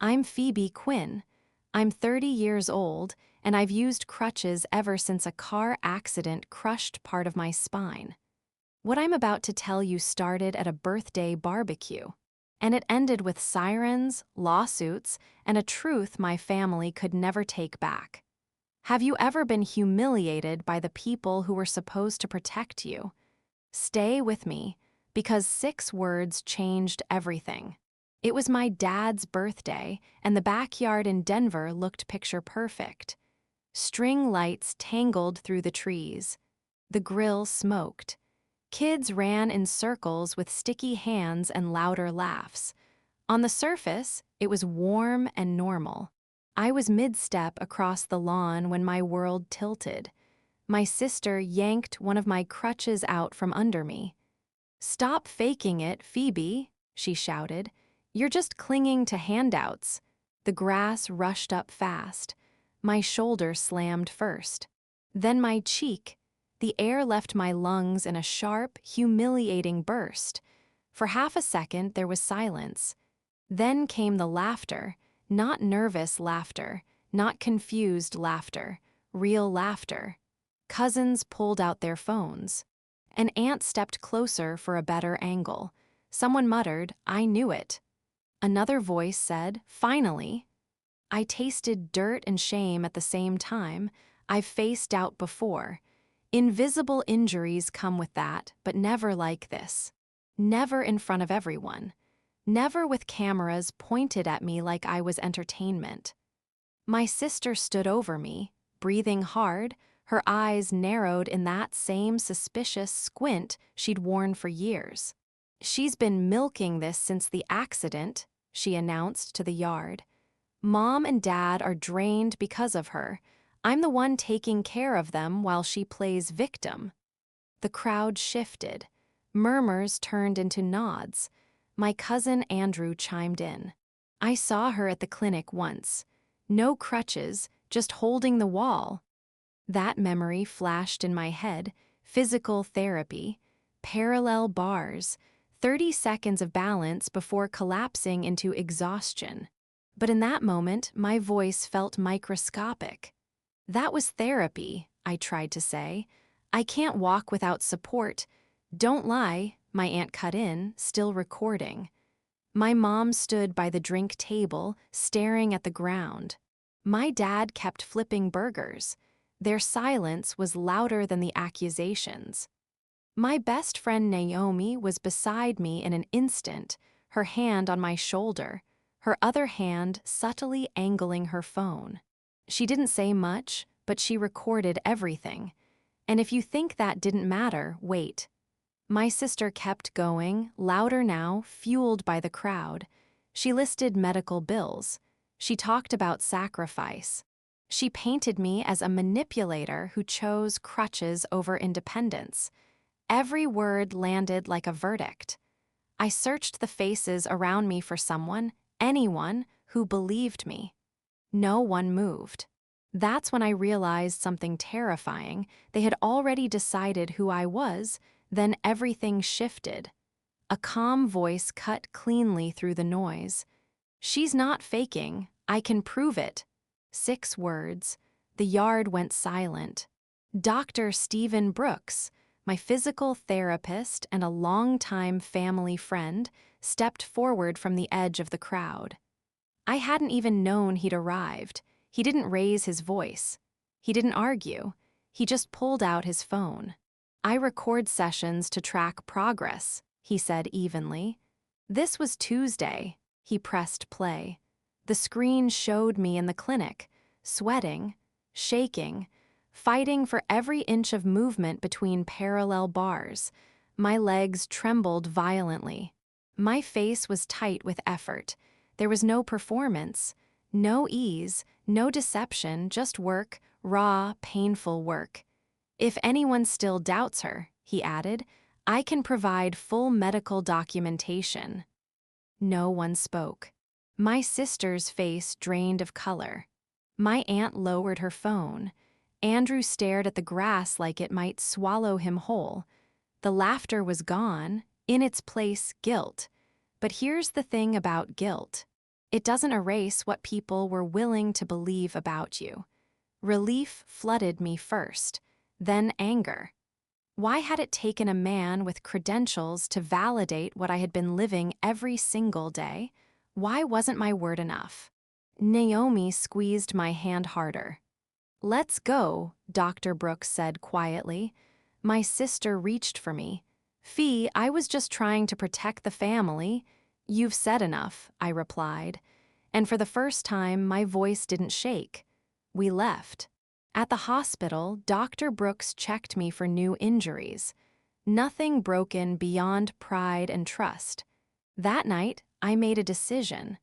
I'm Phoebe Quinn. I'm 30 years old, and I've used crutches ever since a car accident crushed part of my spine. What I'm about to tell you started at a birthday barbecue, and it ended with sirens, lawsuits, and a truth my family could never take back. Have you ever been humiliated by the people who were supposed to protect you? Stay with me, because 6 words changed everything. It was my dad's birthday, and the backyard in Denver looked picture perfect. String lights tangled through the trees. The grill smoked. Kids ran in circles with sticky hands and louder laughs. On the surface, it was warm and normal. I was mid-step across the lawn when my world tilted. My sister yanked one of my crutches out from under me. "Stop faking it, Phoebe," she shouted. "You're just clinging to handouts." The grass rushed up fast. My shoulder slammed first. Then my cheek. The air left my lungs in a sharp, humiliating burst. For half a second, there was silence. Then came the laughter, not nervous laughter, not confused laughter, real laughter. Cousins pulled out their phones. An aunt stepped closer for a better angle. Someone muttered, "I knew it." Another voice said, "Finally." I tasted dirt and shame at the same time. I've faced doubt before. Invisible injuries come with that, but never like this. Never in front of everyone. Never with cameras pointed at me like I was entertainment. My sister stood over me, breathing hard, her eyes narrowed in that same suspicious squint she'd worn for years. "She's been milking this since the accident," she announced to the yard. "Mom and Dad are drained because of her. I'm the one taking care of them while she plays victim." The crowd shifted. Murmurs turned into nods. My cousin Andrew chimed in. "I saw her at the clinic once. No crutches, just holding the wall." That memory flashed in my head. Physical therapy, parallel bars, 30 seconds of balance before collapsing into exhaustion. But in that moment, my voice felt microscopic. "That was therapy," I tried to say. "I can't walk without support." "Don't lie," my aunt cut in, still recording. My mom stood by the drink table, staring at the ground. My dad kept flipping burgers. Their silence was louder than the accusations. My best friend Naomi was beside me in an instant, her hand on my shoulder, her other hand subtly angling her phone. She didn't say much, but she recorded everything. And if you think that didn't matter, wait. My sister kept going, louder now, fueled by the crowd. She listed medical bills. She talked about sacrifice. She painted me as a manipulator who chose crutches over independence. Every word landed like a verdict. I searched the faces around me for someone, anyone, who believed me. No one moved. That's when I realized something terrifying. They had already decided who I was, then everything shifted. A calm voice cut cleanly through the noise. "She's not faking. I can prove it." 6 words. The yard went silent. Dr. Stephen Brooks, my physical therapist and a longtime family friend, stepped forward from the edge of the crowd. I hadn't even known he'd arrived. He didn't raise his voice. He didn't argue. He just pulled out his phone. "I record sessions to track progress," he said evenly. "This was Tuesday." He pressed play. The screen showed me in the clinic, sweating, shaking, fighting for every inch of movement between parallel bars. My legs trembled violently. My face was tight with effort. There was no performance, no ease, no deception, just work, raw, painful work. "If anyone still doubts her," he added, "I can provide full medical documentation." No one spoke. My sister's face drained of color. My aunt lowered her phone. Andrew stared at the grass like it might swallow him whole. The laughter was gone, in its place guilt. But here's the thing about guilt. It doesn't erase what people were willing to believe about you. Relief flooded me first, then anger. Why had it taken a man with credentials to validate what I had been living every single day? Why wasn't my word enough? Naomi squeezed my hand harder. "Let's go," Dr. Brooks said quietly. My sister reached for me. "Fee, I was just trying to protect the family." "You've said enough," I replied. And for the first time, my voice didn't shake. We left. At the hospital, Dr. Brooks checked me for new injuries. Nothing broken beyond pride and trust. That night, I made a decision.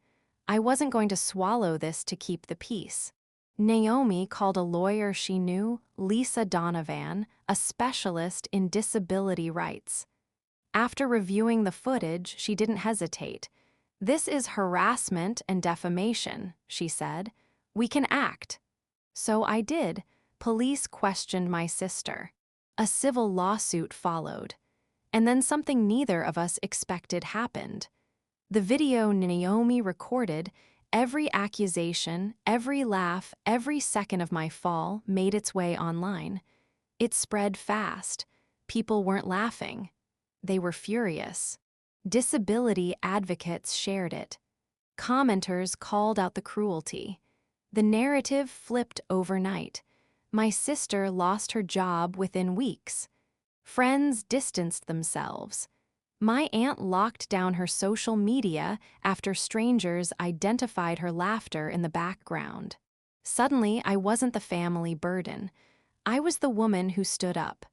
I wasn't going to swallow this to keep the peace. Naomi called a lawyer she knew, Lisa Donovan, a specialist in disability rights. After reviewing the footage, she didn't hesitate. "This is harassment and defamation," she said. "We can act." So I did. Police questioned my sister. A civil lawsuit followed. And then something neither of us expected happened. The video Naomi recorded, every accusation, every laugh, every second of my fall made its way online. It spread fast. People weren't laughing. They were furious. Disability advocates shared it. Commenters called out the cruelty. The narrative flipped overnight. My sister lost her job within weeks. Friends distanced themselves. My aunt locked down her social media after strangers identified her laughter in the background. Suddenly, I wasn't the family burden. I was the woman who stood up.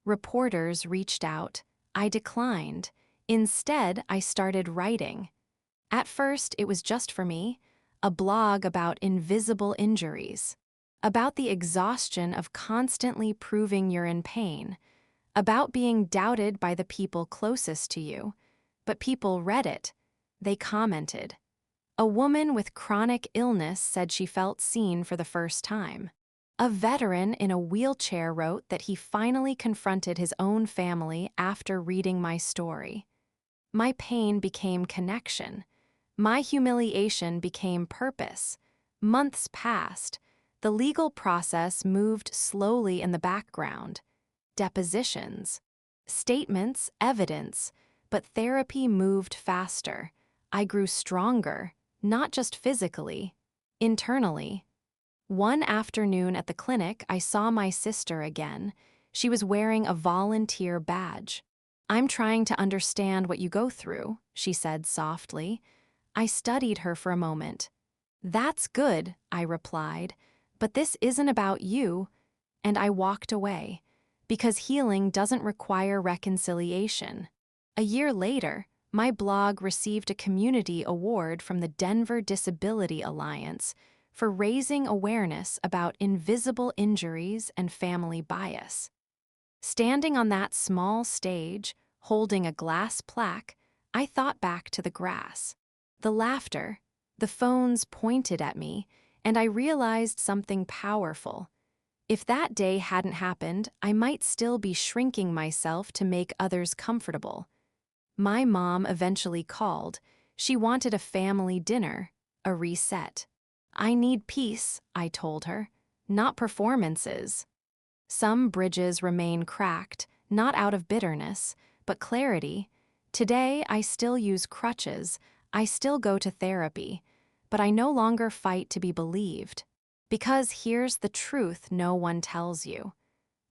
Reporters reached out. I declined. Instead, I started writing. At first, it was just for me, a blog about invisible injuries, about the exhaustion of constantly proving you're in pain, about being doubted by the people closest to you. But people read it. They commented. A woman with chronic illness said she felt seen for the first time. A veteran in a wheelchair wrote that he finally confronted his own family after reading my story. My pain became connection. My humiliation became purpose. Months passed. The legal process moved slowly in the background. Depositions, statements, evidence, but therapy moved faster. I grew stronger, not just physically, internally. One afternoon at the clinic, I saw my sister again. She was wearing a volunteer badge. "I'm trying to understand what you go through," she said softly. I studied her for a moment. "That's good," I replied, "but this isn't about you." And I walked away, because healing doesn't require reconciliation. A year later, my blog received a community award from the Denver Disability Alliance for raising awareness about invisible injuries and family bias. Standing on that small stage, holding a glass plaque, I thought back to the grass. The laughter, the phones pointed at me, and I realized something powerful. If that day hadn't happened, I might still be shrinking myself to make others comfortable. My mom eventually called. She wanted a family dinner, a reset. "I need peace," I told her, "not performances." Some bridges remain cracked, not out of bitterness, but clarity. Today, I still use crutches, I still go to therapy, but I no longer fight to be believed. Because here's the truth no one tells you.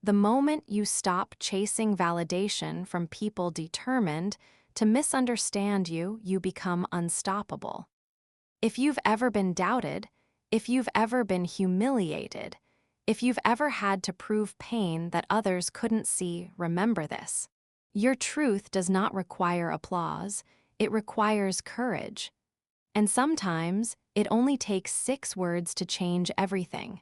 The moment you stop chasing validation from people determined to misunderstand you, you become unstoppable. If you've ever been doubted, if you've ever been humiliated, if you've ever had to prove pain that others couldn't see, remember this. Your truth does not require applause, it requires courage. And sometimes, it only takes 6 words to change everything.